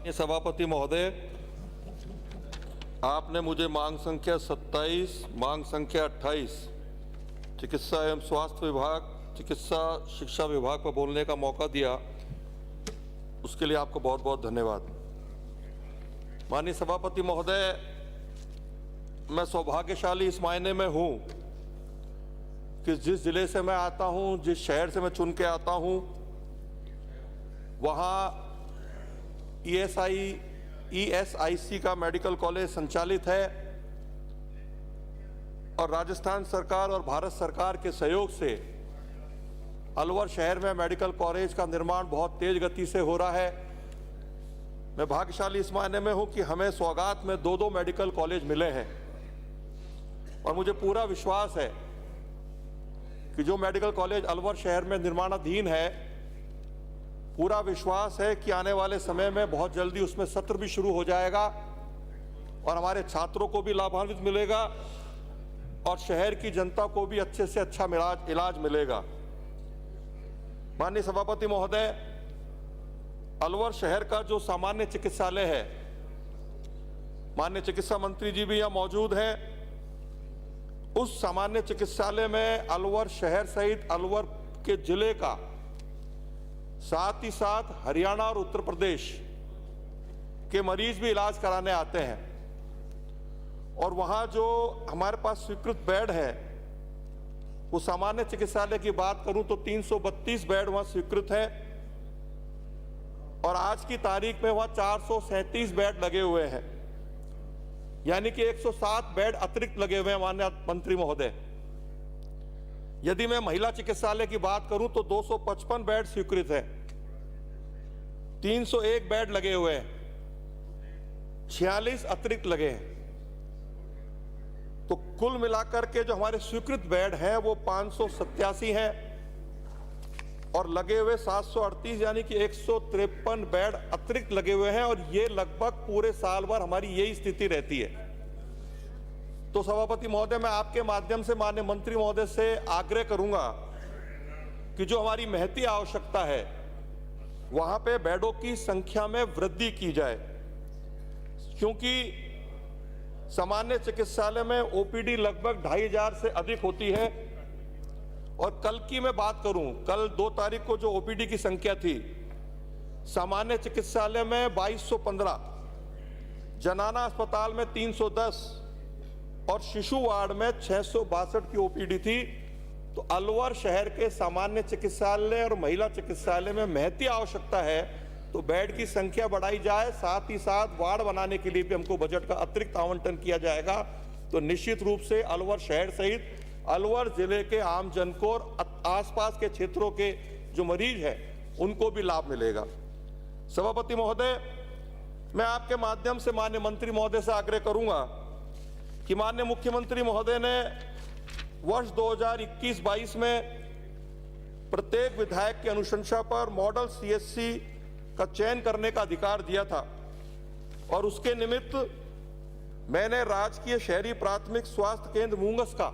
ये सभापति महोदय, आपने मुझे मांग संख्या 27, मांग संख्या 28 चिकित्सा एवं स्वास्थ्य विभाग, चिकित्सा शिक्षा विभाग पर बोलने का मौका दिया, उसके लिए आपको बहुत बहुत धन्यवाद। माननीय सभापति महोदय, मैं सौभाग्यशाली इस मायने में हूँ कि जिस जिले से मैं आता हूँ, जिस शहर से मैं चुन के आता हूँ, वहाँ ESIC का मेडिकल कॉलेज संचालित है और राजस्थान सरकार और भारत सरकार के सहयोग से अलवर शहर में मेडिकल कॉलेज का निर्माण बहुत तेज गति से हो रहा है। मैं भाग्यशाली इस मायने में हूं कि हमें सौगात में दो मेडिकल कॉलेज मिले हैं और मुझे पूरा विश्वास है कि जो मेडिकल कॉलेज अलवर शहर में निर्माणाधीन है, पूरा विश्वास है कि आने वाले समय में बहुत जल्दी उसमें सत्र भी शुरू हो जाएगा और हमारे छात्रों को भी लाभान्वित मिलेगा और शहर की जनता को भी अच्छे से अच्छा इलाज मिलेगा। माननीय सभापति महोदय, अलवर शहर का जो सामान्य चिकित्सालय है, माननीय चिकित्सा मंत्री जी भी यहाँ मौजूद हैं, उस सामान्य चिकित्सालय में अलवर शहर सहित अलवर के जिले का, साथ ही साथ हरियाणा और उत्तर प्रदेश के मरीज भी इलाज कराने आते हैं और वहाँ जो हमारे पास स्वीकृत बेड है, वो सामान्य चिकित्सालय की बात करूं तो 332 बेड वहाँ स्वीकृत है और आज की तारीख में वहाँ 437 बेड लगे हुए हैं, यानी कि 107 बेड अतिरिक्त लगे हुए हैं। माननीय मंत्री महोदय, यदि मैं महिला चिकित्सालय की बात करूं तो 255 बेड स्वीकृत है, 301 बेड लगे हुए हैं, 46 अतिरिक्त लगे हैं। तो कुल मिलाकर के जो हमारे स्वीकृत बेड हैं वो 587 हैं और लगे हुए 738, यानी कि 153 बेड अतिरिक्त लगे हुए हैं और ये लगभग पूरे साल भर हमारी यही स्थिति रहती है। तो सभापति महोदय, मैं आपके माध्यम से माननीय मंत्री महोदय से आग्रह करूंगा कि जो हमारी महती आवश्यकता है वहां पे बेडों की संख्या में वृद्धि की जाए, क्योंकि सामान्य चिकित्सालय में ओपीडी लगभग 2500 से अधिक होती है और कल की मैं बात करूं, कल 2 तारीख को जो ओपीडी की संख्या थी सामान्य चिकित्सालय में 2215, जनाना अस्पताल में 310 और शिशु वार्ड में 662 की ओपीडी थी। तो अलवर शहर के सामान्य चिकित्सालय और महिला चिकित्सालय में महती आवश्यकता है तो बेड की संख्या बढ़ाई जाए, साथ ही साथ वार्ड बनाने के लिए भी हमको बजट का अतिरिक्त आवंटन किया जाएगा। तो निश्चित रूप से अलवर शहर सहित अलवर जिले के आम जन को और आसपास के क्षेत्रों के जो मरीज हैं उनको भी लाभ मिलेगा। सभापति महोदय, मैं आपके माध्यम से माननीय मंत्री महोदय से आग्रह करूंगा कि माननीय मुख्यमंत्री महोदय ने वर्ष 2021-22 में प्रत्येक विधायक की अनुशंसा पर मॉडल CHC का चयन करने का अधिकार दिया था और उसके निमित्त मैंने राजकीय शहरी प्राथमिक स्वास्थ्य केंद्र मूंगस का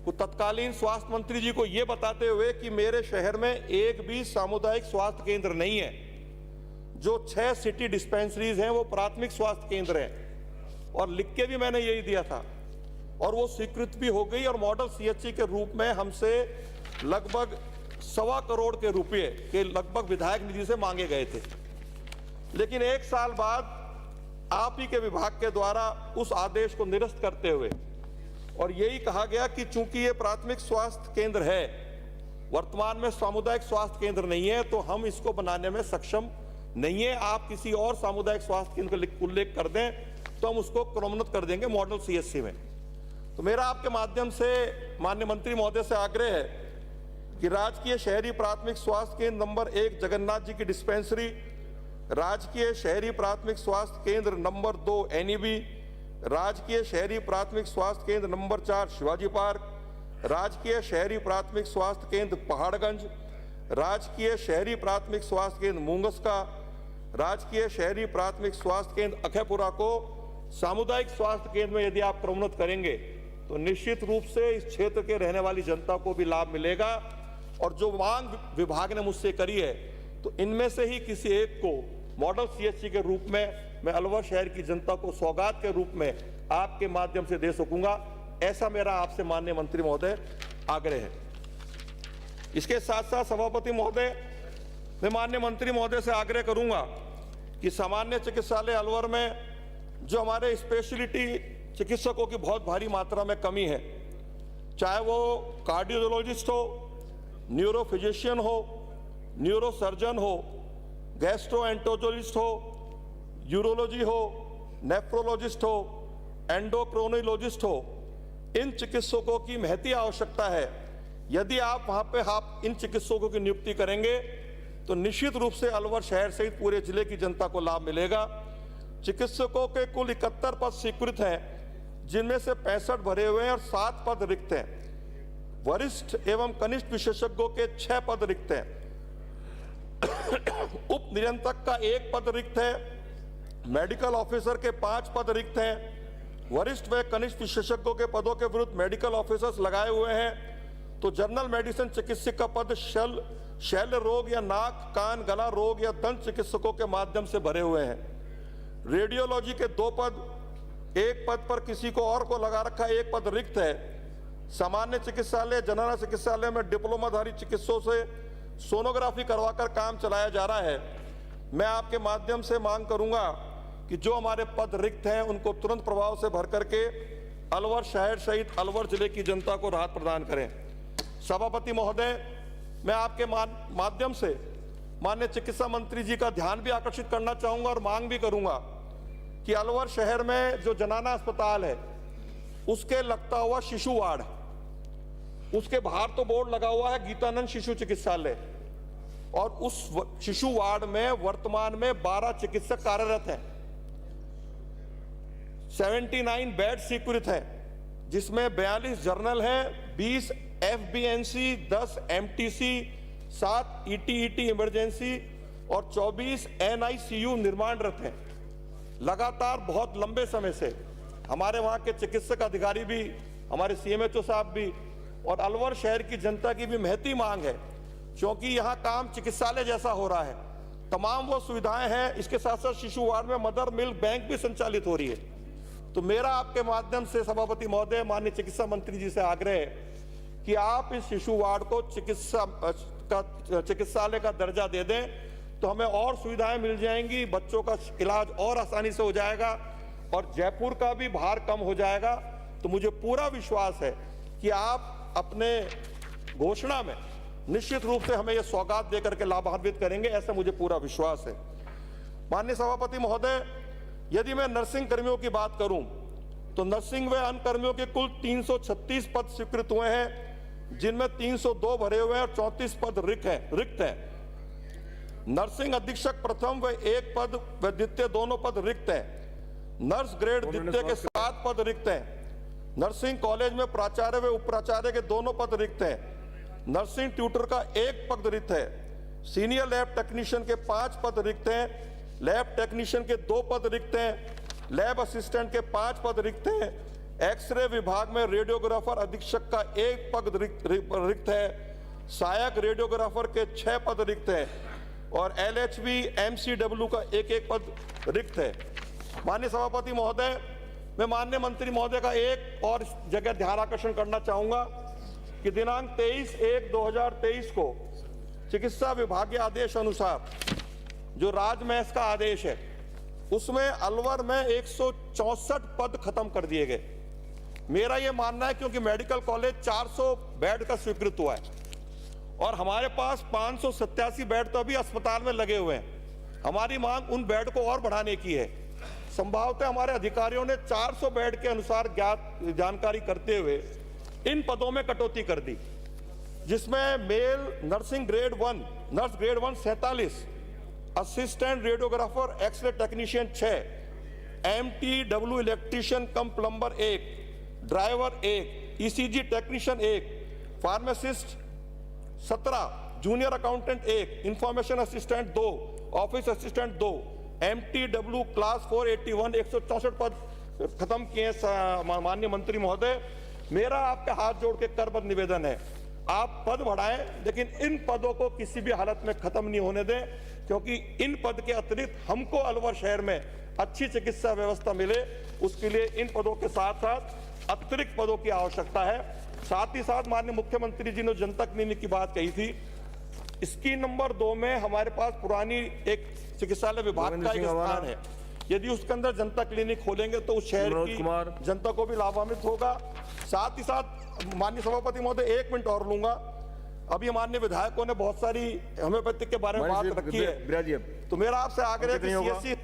वो तत्कालीन स्वास्थ्य मंत्री जी को ये बताते हुए कि मेरे शहर में एक भी सामुदायिक स्वास्थ्य केंद्र नहीं है, जो 6 सिटी डिस्पेंसरीज हैं वो प्राथमिक स्वास्थ्य केंद्र हैं और लिख के भी मैंने यही दिया था और वो स्वीकृत भी हो गई और मॉडल CHC के रूप में हमसे लगभग 1.25 करोड़ के रुपए के लगभग विधायक निधि से मांगे गए थे। लेकिन 1 साल बाद आप ही के विभाग के द्वारा उस आदेश को निरस्त करते हुए और यही कहा गया कि चूंकि ये प्राथमिक स्वास्थ्य केंद्र है, वर्तमान में सामुदायिक स्वास्थ्य केंद्र नहीं है, तो हम इसको बनाने में सक्षम नहीं है। आप किसी और सामुदायिक स्वास्थ्य केंद्र का उल्लेख कर दें तो हम उसको क्रमोन्नत कर देंगे मॉडल CHC में। तो मेरा आपके माध्यम से माननीय मंत्री महोदय से आग्रह है कि राजकीय शहरी प्राथमिक स्वास्थ्य केंद्र नंबर 1 जगन्नाथ जी की डिस्पेंसरी, राजकीय शहरी प्राथमिक स्वास्थ्य केंद्र नंबर 2 NEB, राजकीय शहरी प्राथमिक स्वास्थ्य केंद्र नंबर 4 शिवाजी पार्क, राजकीय शहरी प्राथमिक स्वास्थ्य केंद्र पहाड़गंज, राजकीय शहरी प्राथमिक स्वास्थ्य केंद्र मूंगस का, राजकीय शहरी प्राथमिक स्वास्थ्य केंद्र अखेपुरा को सामुदायिक स्वास्थ्य केंद्र में यदि आप क्रमोन्नत करेंगे तो निश्चित रूप से इस क्षेत्र के रहने वाली जनता को भी लाभ मिलेगा और जो मांग विभाग ने मुझसे करी है तो इनमें से ही किसी एक को मॉडल सीएचसी के रूप में मैं अलवर शहर की जनता को सौगात के रूप में आपके माध्यम से दे सकूंगा, ऐसा मेरा आपसे माननीय मंत्री महोदय आग्रह है। इसके साथ साथ सभापति महोदय, मैं माननीय मंत्री महोदय से आग्रह करूंगा कि सामान्य चिकित्सालय अलवर में जो हमारे स्पेशलिटी चिकित्सकों की बहुत भारी मात्रा में कमी है, चाहे वो कार्डियोलॉजिस्ट हो, न्यूरो फिजिशियन हो, न्यूरो सर्जन हो, गैस्ट्रोएंटरोलॉजिस्ट हो, यूरोलॉजी हो, नेफ्रोलॉजिस्ट हो, एंडोक्रोनोलॉजिस्ट हो, इन चिकित्सकों की महती आवश्यकता है। यदि आप वहां पे इन चिकित्सकों की नियुक्ति करेंगे तो निश्चित रूप से अलवर शहर सहित पूरे जिले की जनता को लाभ मिलेगा। चिकित्सकों के कुल 71 पद स्वीकृत हैं, जिनमें से 65 भरे हुए हैं और 7 पद रिक्त हैं। वरिष्ठ एवं कनिष्ठ विशेषज्ञों के 6 पद रिक्त हैं। उप नियंत्रक का 1 पद रिक्त है। मेडिकल ऑफिसर के 5 पद रिक्त हैं। वरिष्ठ व कनिष्ठ विशेषज्ञों के पदों के विरुद्ध मेडिकल ऑफिसर्स लगाए हुए हैं। तो जनरल मेडिसिन चिकित्सक का पद शल्य रोग या नाक कान गला रोग या दंत चिकित्सकों के माध्यम से भरे हुए हैं। रेडियोलॉजी के 2 पद, 1 पद पर किसी को और को लगा रखा है, 1 पद रिक्त है। सामान्य चिकित्सालय जनरल चिकित्सालय में डिप्लोमाधारी चिकित्सकों से सोनोग्राफी करवाकर काम चलाया जा रहा है। मैं आपके माध्यम से मांग करूंगा कि जो हमारे पद रिक्त हैं उनको तुरंत प्रभाव से भर करके अलवर शहर सहित अलवर जिले की जनता को राहत प्रदान करें। सभापति महोदय, मैं आपके माध्यम से माननीय चिकित्सा मंत्री जी का ध्यान भी आकर्षित करना चाहूंगा और मांग भी करूंगा कि अलवर शहर में जो जनाना अस्पताल है उसके लगता हुआ शिशु वार्ड, उसके बाहर तो बोर्ड लगा हुआ है गीतानंद शिशु चिकित्सालय, और उस शिशु वार्ड में वर्तमान में 12 चिकित्सक कार्यरत हैं। 79 बेड स्वीकृत हैं, जिसमें 42 जर्नल हैं, 20 एफबीएनसी, 10 एमटीसी, 7 ईटीईटी इमरजेंसी और 24 एनआईसीयू निर्माणरत हैं। लगातार बहुत लंबे समय से हमारे वहां के चिकित्सक अधिकारी भी, हमारे सीएमएचओ साहब भी और अलवर शहर की जनता की भी महती मांग है, क्योंकि यहाँ काम चिकित्सालय जैसा हो रहा है, तमाम वो सुविधाएं हैं। इसके साथ साथ शिशु वार्ड में मदर मिल्क बैंक भी संचालित हो रही है। तो मेरा आपके माध्यम से सभापति महोदय, माननीय चिकित्सा मंत्री जी से आग्रह है कि आप इस शिशु वार्ड को चिकित्सालय का दर्जा दे दें, तो हमें और सुविधाएं मिल जाएंगी, बच्चों का इलाज और आसानी से हो जाएगा और जयपुर का भी भार कम हो जाएगा। तो मुझे पूरा विश्वास है कि आप अपने घोषणा में निश्चित रूप से हमें यह सौगात देकर के लाभान्वित करेंगे, ऐसा मुझे पूरा विश्वास है। माननीय सभापति महोदय, यदि मैं नर्सिंग कर्मियों की बात करूं तो नर्सिंग व अन्य कर्मियों के कुल 336 पद स्वीकृत हुए हैं, जिनमें 302 भरे हुए हैं और 34 पद रिक्त हैं। नर्सिंग अधीक्षक प्रथम व 1 पद व द्वितीय दोनों पद रिक्त हैं। नर्स ग्रेड द्वितीय के 7 पद रिक्त हैं। नर्सिंग कॉलेज में प्राचार्य व उप प्राचार्य के दोनों पद रिक्त हैं। नर्सिंग ट्यूटर का 1 पद रिक्त है। सीनियर लैब टेक्नीशियन के 5 पद रिक्त हैं। लैब टेक्नीशियन के 2 पद रिक्त हैं। लैब असिस्टेंट के 5 पद रिक्त हैं। एक्सरे विभाग में रेडियोग्राफर अधीक्षक का 1 पद रिक्त है। सहायक रेडियोग्राफर के 6 पद रिक्त हैं और एलएचबी एमसीडब्ल्यू का 1 पद रिक्त है। माननीय सभापति महोदय, मैं माननीय मंत्री महोदय का एक और जगह ध्यान आकर्षण करना चाहूंगा कि दिनांक 23/1/2023 को चिकित्सा विभागीय आदेश अनुसार जो राजमहस का आदेश है, उसमें अलवर में 164 पद खत्म कर दिए गए। मेरा यह मानना है क्योंकि मेडिकल कॉलेज 400 बेड का स्वीकृत हुआ है और हमारे पास 587 बेड तो अभी अस्पताल में लगे हुए हैं। हमारी मांग उन बेड को और बढ़ाने की है। संभवतः हमारे अधिकारियों ने 400 बेड के अनुसार जानकारी करते हुए इन पदों में कटौती कर दी, जिसमें male nursing grade 1 nurse grade 1 47, assistant radiographer X ray technician 6, MTW electrician cum plumber 1, driver 1, ECG technician 1, pharmacist 17, junior accountant 1, information assistant 2, office assistant 2, MTW class 481 164 पद खत्म किए। माननीय मंत्री महोदय, मेरा आपके हाथ जोड़ के करबद्ध निवेदन है, आप पद बढ़ाएं, लेकिन इन पदों को किसी भी हालत में खत्म नहीं होने दें, क्योंकि इन पद के अतिरिक्त हमको अलवर शहर में अच्छी चिकित्सा व्यवस्था मिले, उसके लिए इन पदों के साथ साथ अतिरिक्त पदों की आवश्यकता है। साथ ही साथ माननीय मुख्यमंत्री जी ने जनता क्लिनिक की बात कही थी, स्कीम नंबर 2 में हमारे पास पुरानी एक चिकित्सालय विभाग का एक स्थान है, यदि उसके अंदर जनता क्लिनिक खोलेंगे तो उस शहर की जनता को भी लाभान्वित होगा। साथ ही साथ माननीय सभापति महोदय 1 मिनट और लूंगा, अभी माननीय विधायकों ने बहुत सारी होम्योपैथिक के बारे में बात रखी है, तो मेरा आपसे आग्रह है कि CSC